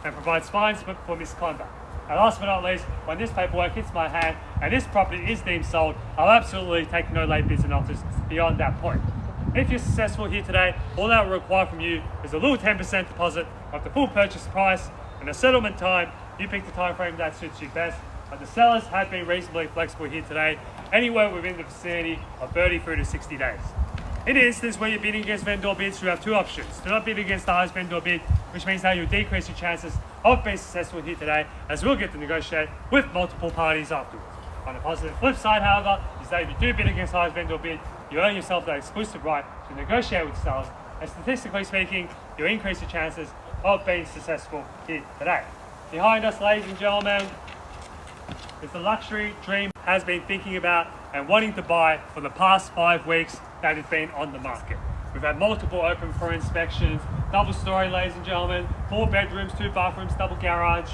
and provides fines for misconduct. And last but not least, when this paperwork hits my hand and this property is deemed sold, I'll absolutely take no late bids and offers beyond that point. If you're successful here today, all that will require from you is a little 10% deposit of the full purchase price, and the settlement time, you pick the time frame that suits you best. But the sellers have been reasonably flexible here today, anywhere within the vicinity of 30 through to 60 days. In an instance where you're bidding against vendor bids, you have two options. Do not bid against the highest vendor bid, which means that you'll decrease your chances of being successful here today, as we'll get to negotiate with multiple parties afterwards. On the positive flip side, however, is that if you do bid against the highest vendor bid, you earn yourself that exclusive right to negotiate with sellers, and statistically speaking, you increase your chances of being successful here today. Behind us, ladies and gentlemen, is the luxury dream has been thinking about and wanting to buy for the past 5 weeks that it's been on the market. We've had multiple open for inspections, double story, ladies and gentlemen, 4 bedrooms, 2 bathrooms, double garage.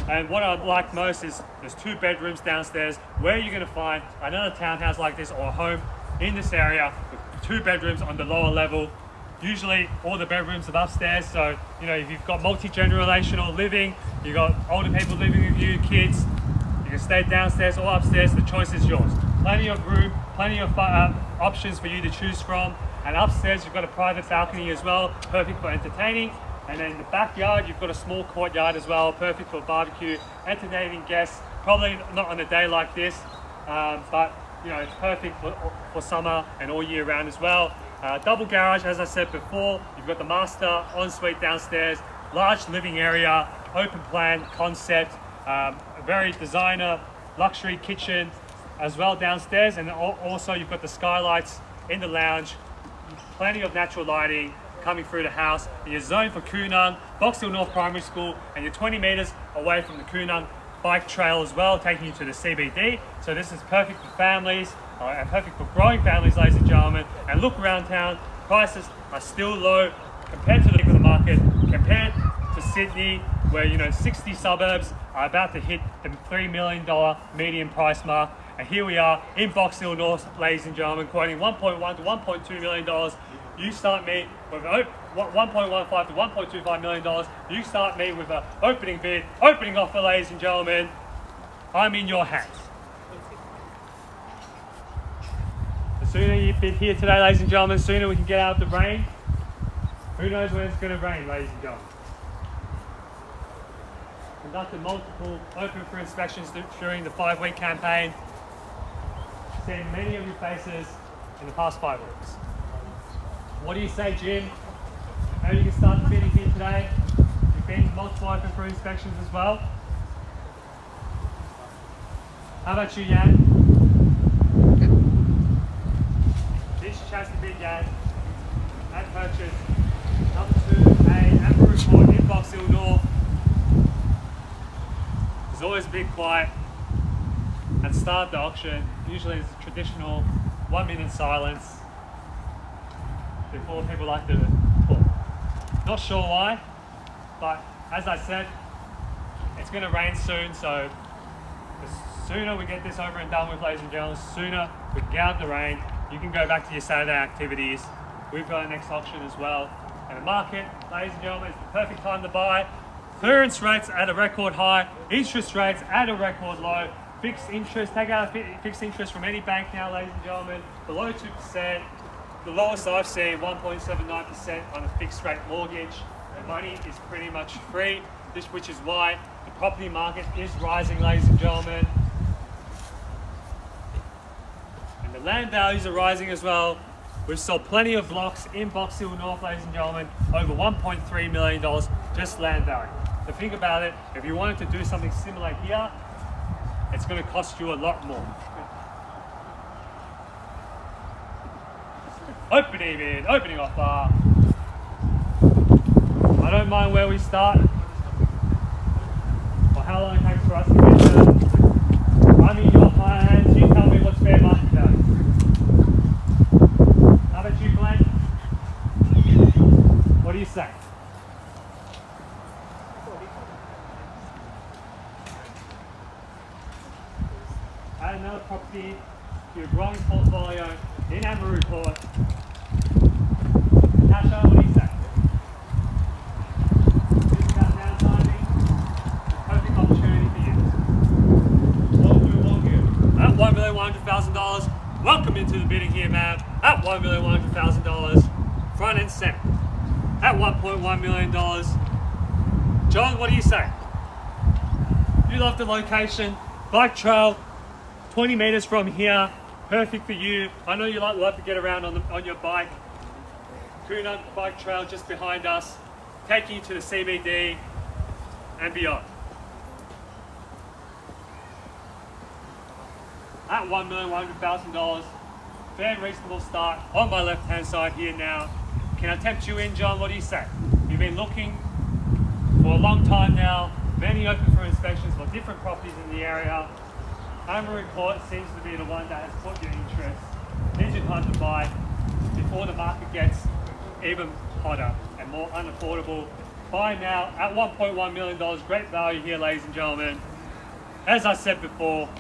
And what I like most is there's 2 bedrooms downstairs. Where you're going to find another townhouse like this or a home in this area with 2 bedrooms on the lower level. Usually all the bedrooms are upstairs, so you know, if you've got multi-generational living, you've got older people living with you, kids, you can stay downstairs or upstairs, the choice is yours. Plenty of room, plenty of options for you to choose from. And upstairs you've got a private balcony as well, perfect for entertaining. And then in the backyard you've got a small courtyard as well, perfect for barbecue, entertaining guests. Probably not on a day like this, but you know, it's perfect for summer and all year round as well. Double garage, as I said before, you've got the master ensuite downstairs, large living area, open plan concept, a very designer luxury kitchen as well downstairs, and also you've got the skylights in the lounge, plenty of natural lighting coming through the house, and you're zoned for Koonung, Box Hill North Primary School, and you're 20 metres away from the Koonung bike trail as well, taking you to the CBD. So this is perfect for families, and perfect for growing families, ladies and gentlemen. And look around town, prices are still low compared to the market, compared to Sydney, where you know 60 suburbs are about to hit the $3 million median price mark. And here we are in Box Hill North, ladies and gentlemen, quoting $1.1 to $1.2 million. You start me with $1.15 to $1.25 million. You start me with an opening bid, opening offer, ladies and gentlemen. I'm in your hands. The sooner you bid here today, ladies and gentlemen, the sooner we can get out of the rain. Who knows when it's going to rain, ladies and gentlemen. Conducted multiple open for inspections during the 5-week campaign. Seen many of your faces in the past 5 weeks. What do you say, Jim? Maybe you can start the bidding here today. You've been to multiple open for inspections as well. How about you, Jan? This is your chance to bid, Jan. And purchase number 2A Amaroo Court in Box Hill North. There's always a bit quiet at the start of the auction. Usually it's a traditional 1-minute silence before people like to talk. Not sure why, but as I said, it's going to rain soon, so the sooner we get this over and done with, ladies and gentlemen, the sooner we can get out the rain. You can go back to your Saturday activities. We've got our next auction as well. And the market, ladies and gentlemen, is the perfect time to buy. Clearance rates at a record high, interest rates at a record low, fixed interest, take out a fixed interest from any bank now, ladies and gentlemen, below 2%. The lowest I've seen, 1.79% on a fixed rate mortgage. The money is pretty much free, which is why the property market is rising, ladies and gentlemen. And the land values are rising as well. We've sold plenty of blocks in Box Hill North, ladies and gentlemen, over $1.3 million just land value. So think about it, if you wanted to do something similar here, it's going to cost you a lot more. Opening bid, opening offer. I don't mind where we start or how long it takes for us to get there. I'm in your hands, you tell me what's fair market value. How about you, Glenn? What do you say? Add another property to your growing portfolio in Amaroo Court. Natasha, what do you say? This is about downsizing. Welcome into the bidding here, ma'am, at $1,100,000, front and center, at $1.1 million. John, what do you say? You love the location, bike trail, 20 meters from here, perfect for you. I know you love to get around on your bike. Koonung bike trail just behind us, taking you to the CBD and beyond. At $1,100,000, fair reasonable start on my left hand side here now. Can I tempt you in, John? What do you say? You've been looking for a long time now, many open for inspections for different properties in the area. Amaroo Court seems to be the one that has caught your interest. Here's your time to buy before the market gets even hotter and more unaffordable. Buy now at $1.1 million. Great value here, ladies and gentlemen. As I said before,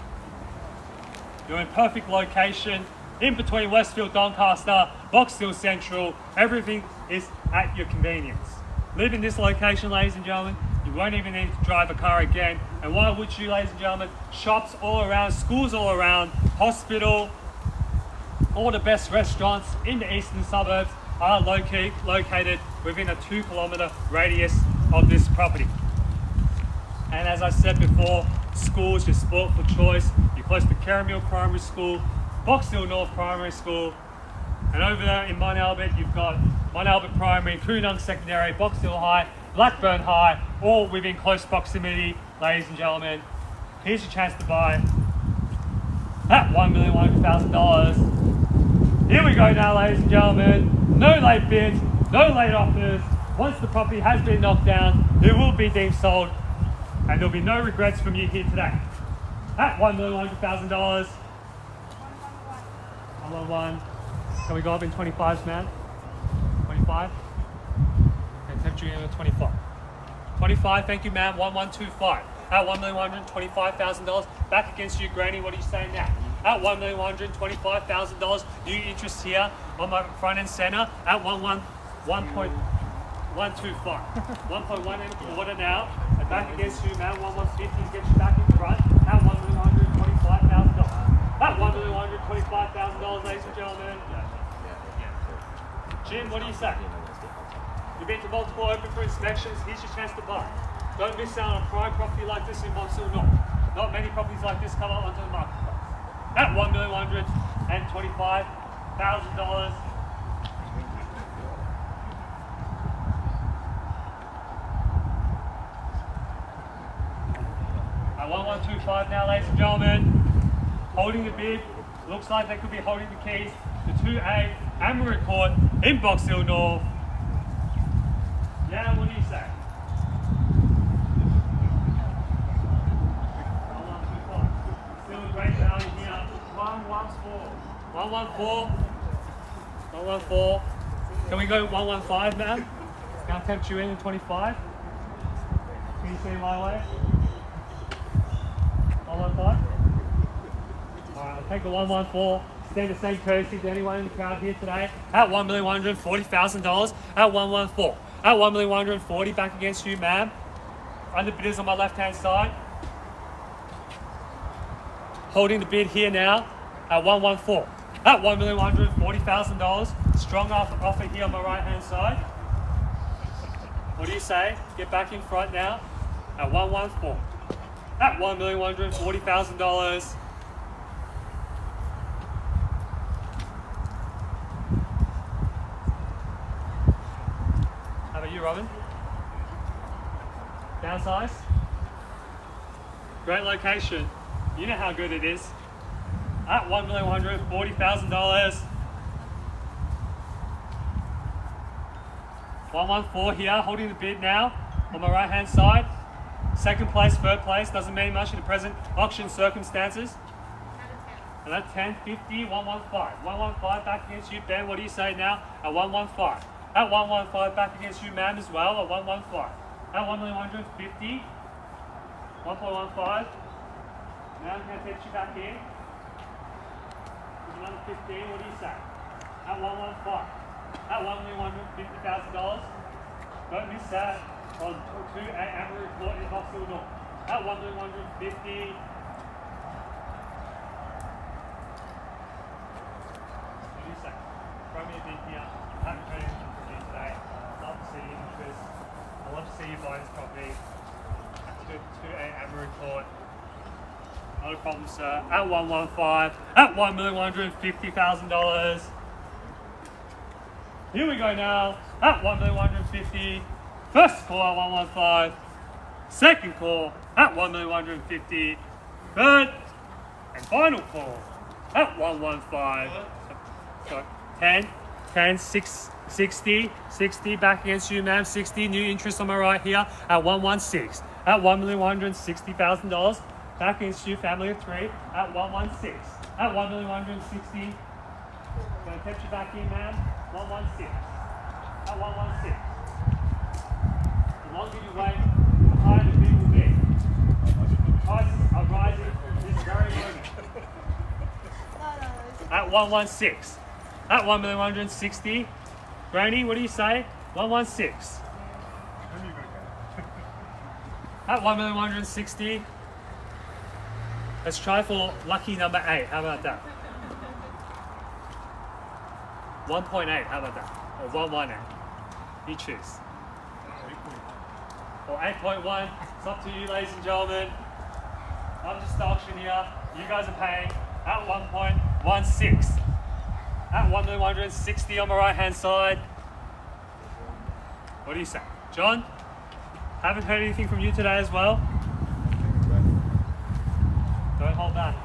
you're in perfect location, in between Westfield Doncaster, Box Hill Central. Everything is at your convenience. Live in this location, ladies and gentlemen. You won't even need to drive a car again. And why would you, ladies and gentlemen? Shops all around, schools all around, hospital, all the best restaurants in the eastern suburbs are located within a 2-kilometre radius of this property. And as I said before, schools, you're sport for choice. You're close to Caramel Primary School, Box Hill North Primary School, and over there in Mount Albert, you've got Mount Albert Primary, Koonung Secondary, Box Hill High, Blackburn High, all within close proximity, ladies and gentlemen. Here's your chance to buy at $1,100,000. Here we go now, ladies and gentlemen. No late bids, no late offers. Once the property has been knocked down, it will be deemed sold, and there'll be no regrets from you here today. At $1,100,000. 111. Can we go up in 25s, man? 25? And tempt you in at 25. 25, thank you, ma'am. 1125. At $1,125,000. Back against you, Granny. What are you saying now? At $1,125,000. New interest here on my front and center at 1.125. 1.1 and quarter now. And back against you, man. 1,150 to get you back in front at $1,125,000. At $1,125,000, ladies and gentlemen. Jim, what do you say? You've been to multiple open for inspections. Here's your chance to buy. Don't miss out on a prime property like this in Box Hill North. Not many properties like this come up onto the marketplace. At $1,125,000. At 1125 now, ladies and gentlemen. Holding the bid. Looks like they could be holding the keys to 2A Amaroo Court in Box Hill North. Yeah, what do you say? 1,125. Still a great value here. 114. 114. 114. Can we go 115, man? Can I tempt you in at 25? Can you see my way? 115? Alright, I'll take the 114. Extend the same courtesy to anyone in the crowd here today. At $1,140,000. At 114. At $1,140,000 back against you, ma'am. Under bidders on my left hand side. Holding the bid here now at 114. At $1,140,000. Strong offer here on my right hand side. What do you say? Get back in front now at 114. At $1,140,000. How about you, Robin? Downsize? Great location. You know how good it is. At $1,140,000. 114 here, holding the bid now on my right hand side. Second place, third place, doesn't mean much in the present auction circumstances. And at 10, 50, 115. 115 back against you, Ben. What do you say now? At 115. At 115 back against you, ma'am, as well. At 115. At 1,150. 1.15. Now can I take you back in? Another 15. What do you say? At 115. At $1,150,000. Don't miss that on 2A Amaroo Court in Box Hill North. At $1,150,000. buy this property at 28 Amaroo Court. Not a problem, sir. At 115, at $1,150,000. Here we go now. At 1,150,000. First call at 115. Second call at 1,150,000. Third and final call at 115. So 10, 60 back against you, ma'am. 60 new interest on my right here at 116. At $1,160,000. Back against you, family of 3 at 116. At 1,160,000. Gonna catch you back in, ma'am. 116. At 116. The longer you wait, the higher the bid will be. Prices are rising this very moment. At 116. At 1,160,000. Granny, what do you say? 116. At 1,160,000. Let's try for lucky number 8. How about that? 1.8. How about that? Or 118. You choose. Or 8.1. It's up to you, ladies and gentlemen. I'm just the auctioneer. You guys are paying at 1.16. At 1,160,000 on my right hand side. What do you say? John? Haven't heard anything from you today as well? Don't hold back.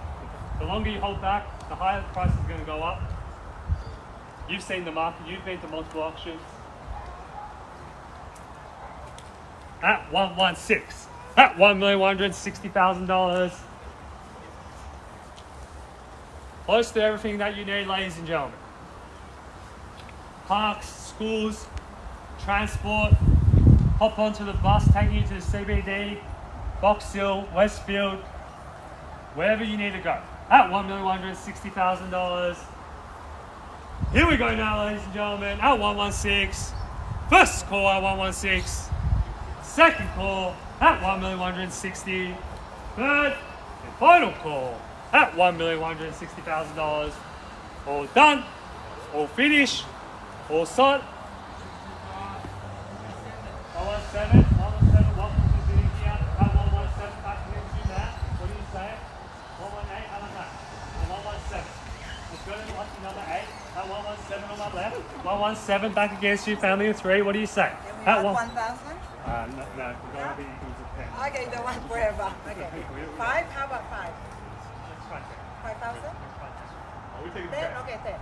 The longer you hold back, the higher the price is going to go up. You've seen the market, you've been to multiple auctions. At 116. At $1,160,000. Close to everything that you need, ladies and gentlemen. Parks, schools, transport, hop onto the bus, taking you to the CBD, Box Hill, Westfield, wherever you need to go. At $1,160,000. Here we go now, ladies and gentlemen, at 116. First call at 116. Second call at 1,160,000. Third and final call at $1,160,000. All done, all finished, all set. 117, welcome to the bidding here at 117, back against you, Matt. What do you say? 118, how about that? 117. Let's go to the lucky number 8 at 117 on my left. 117 back against you, family of 3. What do you say? At 1,000? no, we're going to be equal to 10. okay, the one forever. Okay. 5, how about 5? Let's try 10. 5,000? We take 10? Okay, 10.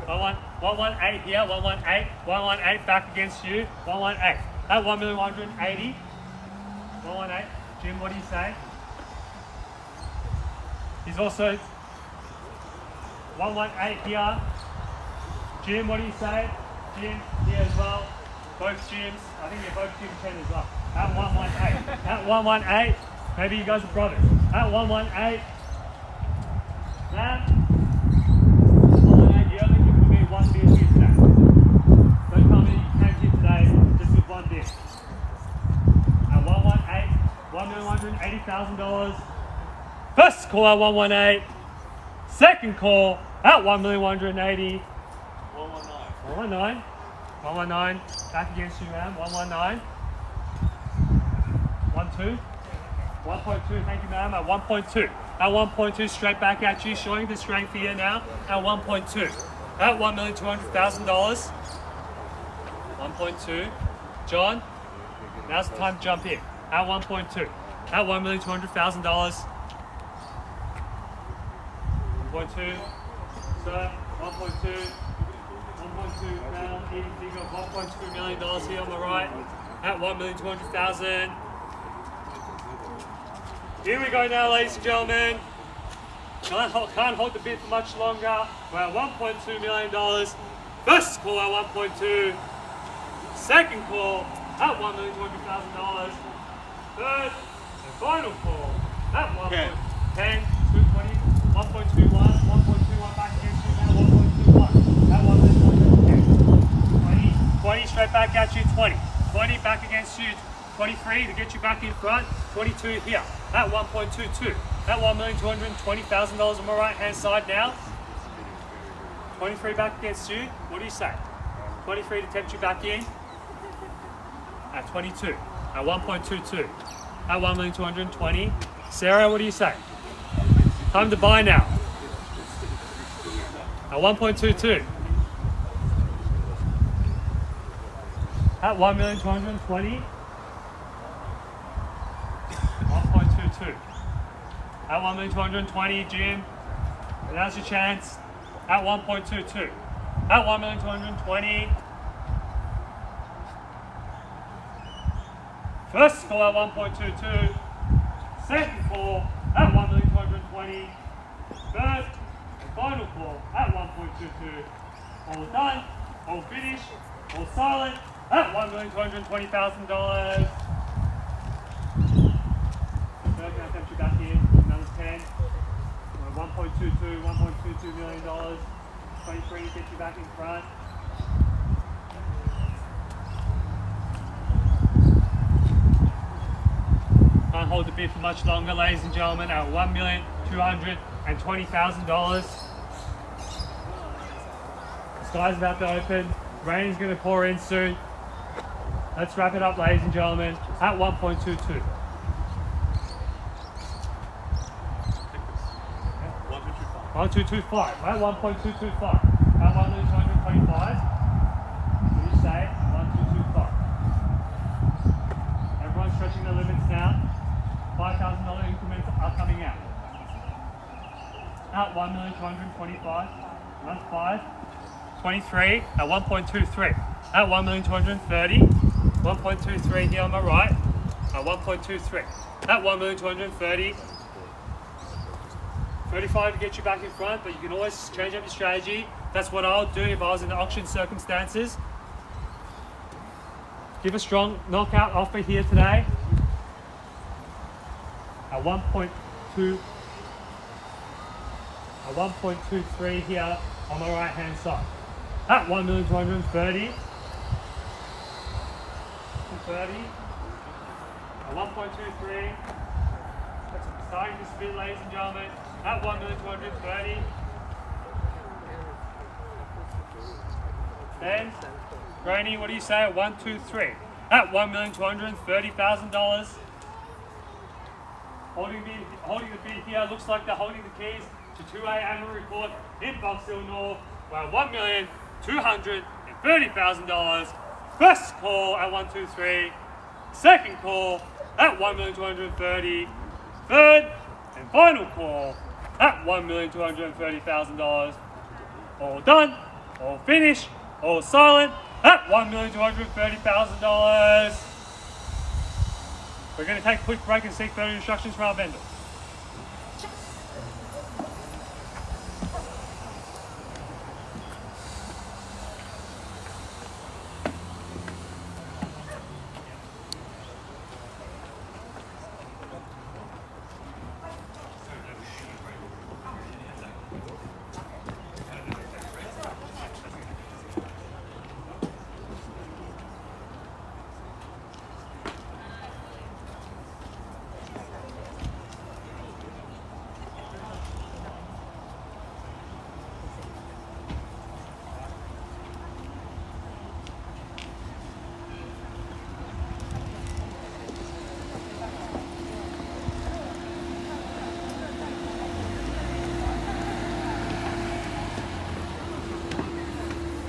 118 here, 118 back against you, 118. At 1,180,000. 118. Jim, what do you say? He's also 118 here. Jim, what do you say? Jim here as well. Both Jims. I think they're both Jim 10 as well. At 118. At 118. Maybe you guys are brothers. At 118. Now, 118. You're only giving me one bid here today. Don't tell me you came here today just with one bid. At 118. $1,180,000. First call at 118. Second call at 1,180,000. 119. 119. Back against you, ma'am. 119. 12. 1.2. Thank you, ma'am. At 1.2. At 1.2, straight back at you, showing the strength here now. At 1.2. At $1,200,000. 1.2. John, now's the time to jump in. At 1.2. At $1,200,000. 1.2. Sir, 1.2. 1.2 round, even figure of $1.2 million here on the right. At $1,200,000. Here we go now, ladies and gentlemen. Can't hold the bid for much longer. We're at $1.2 million. First call at 1.2. Second call at $1,200,000. Third and final call at 1.10, 220, 1.21, 1.21 back against you now, 1.21 at 1.10. 20 straight back at you, 20 back against you, 23 to get you back in front, 22 here at 1.22, at $1,220,000 on my right hand side now. 23 back against you. What do you say? 23 to tempt you back in at 22. at 1.22. At 1,220,000. Sarah, what do you say? Time to buy now. At 1.22. At 1,220,000. 1.22. At 1,220,000, Jim. And that's your chance. At 1.22. At 1,220,000. First call at 1.22. Second call at 1,220,000. Third and final call at 1.22. All done, all finished, all silent at $1,220,000. Third now comes you back in, another 10. 1.22 million dollars. 23 gets you back in front. Can't hold the bid for much longer, ladies and gentlemen, at $1,220,000. The sky's about to open. Rain's going to pour in soon. Let's wrap it up, ladies and gentlemen, at 1.22. 1,225. At 1.225. At 1,225. What do you say? 1,225. Everyone's stretching the limits now. $5,000 increments are coming out. At 1,225. That's 5. 23 at 1.23. At 1,230. 1.23 here on my right. At 1.23. At 1,230. 35 to get you back in front, but you can always change up your strategy. That's what I would do if I was in the auction circumstances. Give a strong knockout offer here today. At 1.2. At 1.23 here on my right hand side. At 1,230,000. 30. At 1.23. Starting to spin, ladies and gentlemen. At 1,230,000. Then, Granny, what do you say at 123? At $1,230,000. Holding the bid here, looks like they're holding the keys to 2A Amaroo Court in Box Hill North. We're at $1,230,000. First call at 123. Second call at 1,230,000. Third and final call at $1,230,000. All done, all finished, all silent at $1,230,000. We're going to take a quick break and seek further instructions from our vendor.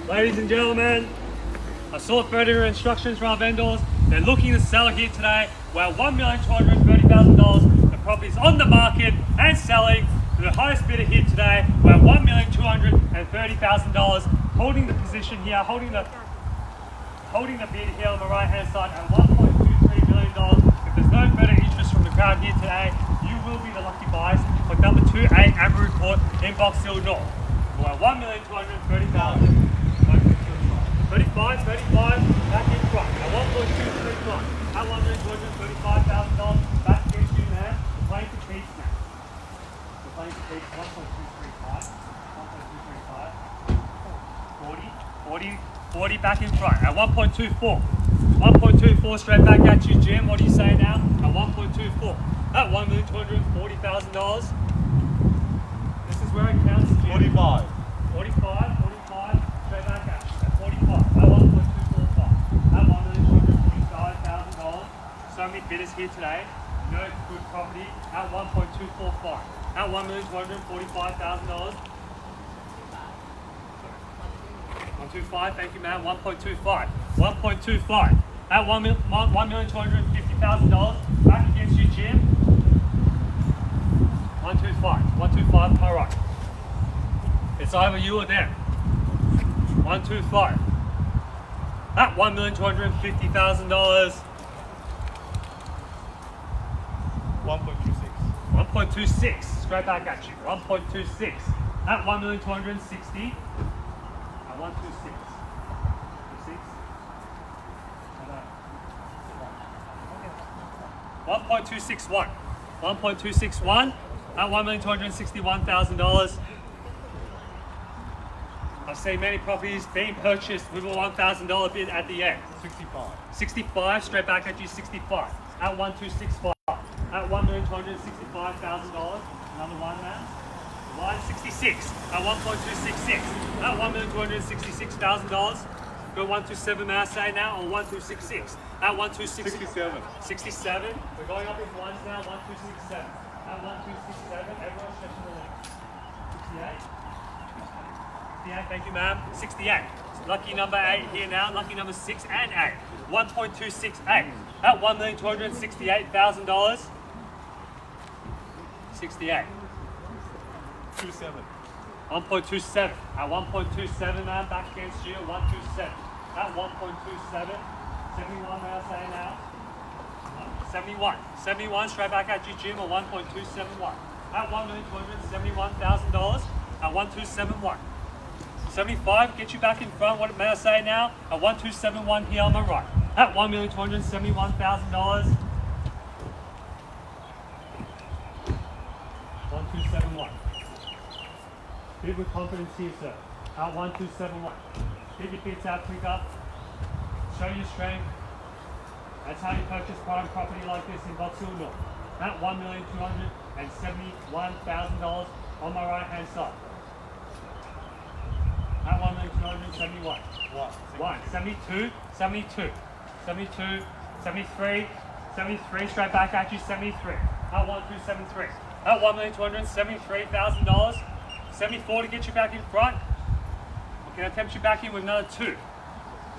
Ladies and gentlemen, I sought further instructions from our vendors. They're looking to sell here today. We're at $1,230,000. The property's on the market and selling. The highest bidder here today, we're at $1,230,000. Holding the position here, holding the bid here on the right hand side at $1.23 million. If there's no further interest from the crowd here today, you will be the lucky buyers for number 2A Amaroo Court in Box Hill North. We're at $1,230,000. 35, back in front. At 1.235. At $1,235,000. Back against you now. We're playing for keeps now. We're playing for keeps. 1.235. 1.235. 40 back in front. At 1.24. 1.24 straight back at you, Jim. What do you say now? At 1.24. At $1,240,000. This is where it counts, Jim. 45. 45. Straight back at you. At 45. At 1.245. At $1,245,000. is here today. No good property at 1.245. At $1,245,000. 125, thank you, ma'am. 1.25. 1.25. At $1,250,000. Back against you, Jim. 125. 125, all right. It's either you or them. 125. At $1,250,000. 1.26. 1.26. Straight back at you. 1.26. At 1,260,000. At 126. 1.261. 1.261 at $1,261,000. I've seen many properties being purchased with a $1,000 bid at the end. 65. 65, straight back at you, 65 at 1,265 at $1,265,000. Another one, man. 166 at 1.266 at $1,266,000. Go 127, may I say now, or 1266 at 1266. 67. 67. We're going up in ones now. 1267 at 1267. Everyone stretching the leg. 68. 68. Thank you, ma'am. 68. Lucky number 8 here now. Lucky number 6 and 8. 1.268 at $1,268,000. 68. 27. 1.27 at 1.27, man. Back against you. 127 at 1.27. 71, may I say now? 71. 71, straight back at you, Jim, or 1.271 at $1,271,000 at 1271. 75, get you back in front. What may I say now? At 1271 here on the right at $1,271,000. 1271. Bid with confidence here, sir. At 1271. Get your bids out quicker. Show your strength. That's how you purchase prime property like this in Vauxhall North. At $1,271,000 on my right hand side. At $1,271,000. One. 72, 72, 72, 73, 73, straight back at you, 73. At 1273. At $1,273,000. 74 to get you back in front. We can attempt you back in with another 2.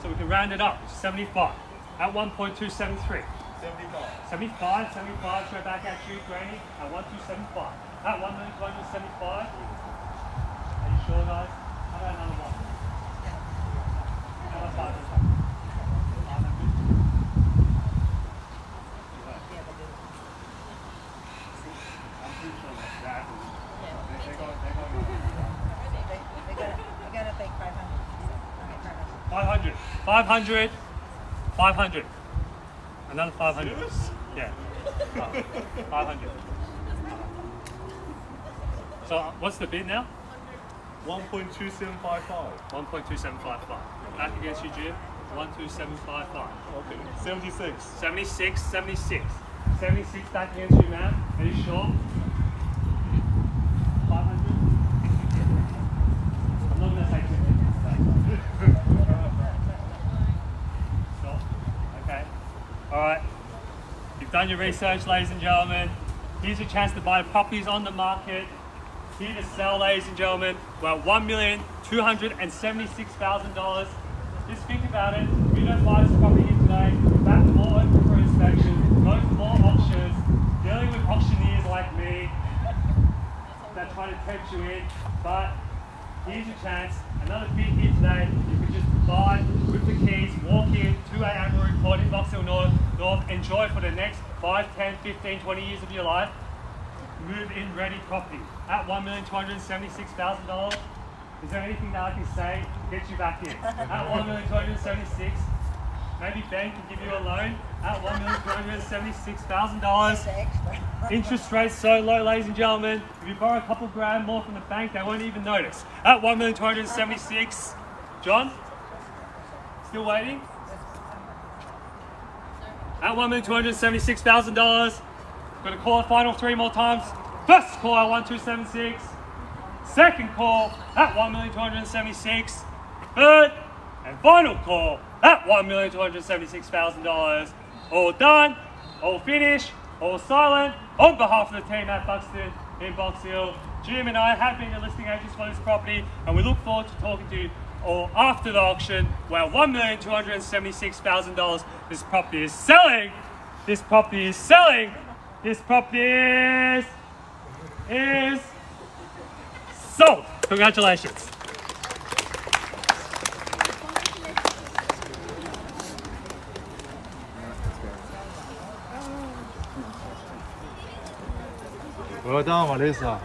So we can round it up. 75. At 1.273. 75, 75, straight back at you, Granny. At 1275. At 1,275. Are you sure, guys? How about another one? How about 500? 500? I'm pretty sure that's that. I gotta think 500. Okay, 500. 500. 500. Another 500. Serious? Yeah. 500. So what's the bid now? 1.2755. 1.2755. Back against you, Jim. 12755. Okay. 76. 76, 76. 76 back against you, man. Are you sure? 500? I'm not going to take it. Stop. Okay. Alright. You've done your research, ladies and gentlemen. Here's your chance to buy properties on the market. Here to sell, ladies and gentlemen. We're at $1,276,000. Just think about it. If you don't buy this property here today, that's more open for inspection, go for more auctions, dealing with auctioneers like me that try to tempt you in. But here's your chance. Another bid here today. You can just buy with the keys, walk in to a Amaroo Court in Vauxhall North, enjoy for the next 5, 10, 15, 20 years of your life. Move in ready property at $1,276,000. Is there anything that I can say to get you back in? At $1,276,000, maybe bank can give you a loan at $1,276,000. Interest rates so low, ladies and gentlemen. If you borrow a couple grand more from the bank, they won't even notice. At $1,276,000, John, still waiting? At $1,276,000. Going to call it final 3 more times. First call at 1276. Second call at $1,276,000. Third and final call at $1,276,000. All done. all finished, all silent. On behalf of the team at Buxton in Box Hill, Jim and I have been the listing agents for this property, and we look forward to talking to you all after the auction, where $1,276,000 this property is selling. This property is selling. This property is sold. Congratulations. Well done, Melissa.